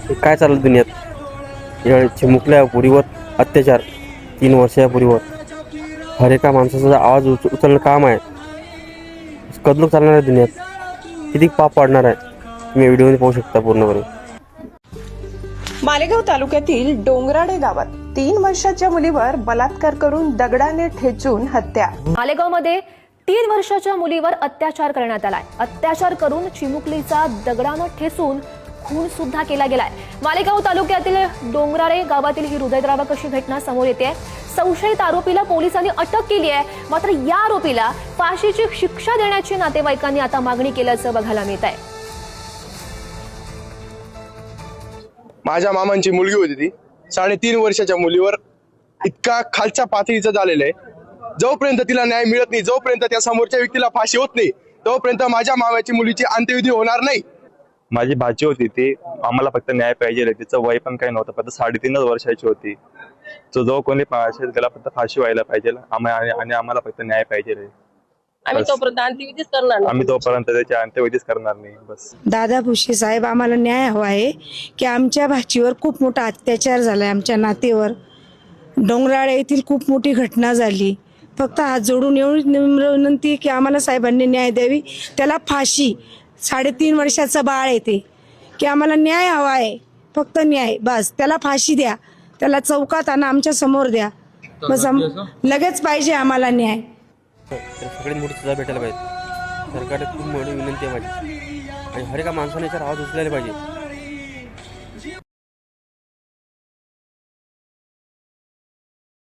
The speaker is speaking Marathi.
हे काय चाललं दुनियात? या चिमुकल्या पोरीवर अत्याचार, 3 वर्षाच्या पोरीवर. हर एका माणसाचा आवाज उचलणं काम आहे. कदलूक चालणार आहे दुनियात. किती पाप पाडणार आहे तुम्ही व्हिडिओमध्ये पाहू शकता पूर्णपणे. मालेगाव तालुक्यातील डोंगराडे गावात 3 वर्षाच्या मुलीवर बलात्कार करून दगडाने ठेचून हत्या. मालेगावमध्ये 3 वर्षाच्या मुलीवर अत्याचार करण्यात आलाय. अत्याचार करून चिमुकलीचा दगडानं ठेचून खून सुद्धा केला गेलाय. मालेगाव तालुक्यातील डोंगराळे गावातील ही हृदयद्रावक अशी घटना समोर येते. संशयित आरोपीला पोलिसांनी अटक केली आहे. मात्र या आरोपीला फाशीची शिक्षा देण्याची नातेवाईकांनी आता मागणी केल्याचं बघायला मिळत आहे. माझ्या मामांची मुलगी होती ती 3.5 वर्षाच्या मुलीवर इतका खालच्या पातळीचं झालेलं आहे. जोपर्यंत तिला न्याय मिळत नाही, जोपर्यंत त्या समोरच्या व्यक्तीला फाशी होत नाही, तोपर्यंत माझ्या मामाची मुलीची अंत्यविधी होणार नाही. माझी भाची होती ती, आम्हाला फक्त न्याय पाहिजे. तिचं वय पण काही नव्हतं, फक्त 3.5 वर्षाची होती. तो जो कोणी त्याला फक्त फाशी व्हायला पाहिजे आणि आम्हाला फक्त न्याय पाहिजे. आम्ही तोपर्यंत अंत्यविधीच करणार नाही. आम्ही तोपर्यंत त्याची अंत्यविधीच करणार नाही. बस दादा भुसे साहेब, आम्हाला न्याय हवा आहे की आमच्या भाचीवर खूप मोठा अत्याचार झालाय. आमच्या नातेवर डोंगराळे येथील खूप मोठी घटना झाली. फक्त हात जोडून एवढी नम्र विनंती की आम्हाला साहेबांनी न्याय द्यावी. त्याला फाशी, 3.5 वर्षाचं बाळ येते की आम्हाला न्याय हवा आहे, फक्त न्याय. बस त्याला फाशी द्या, त्याला चौकात आणा, आमच्या समोर द्या. बस लगेच पाहिजे आम्हाला न्याय. तर सगळ्यात मोठी सजा भेटायला पाहिजे. सरकारला खूप मोठी विनंती आहे माझी. आणि हर एका माणसाने याच्यावर आवाज उचलायला पाहिजे.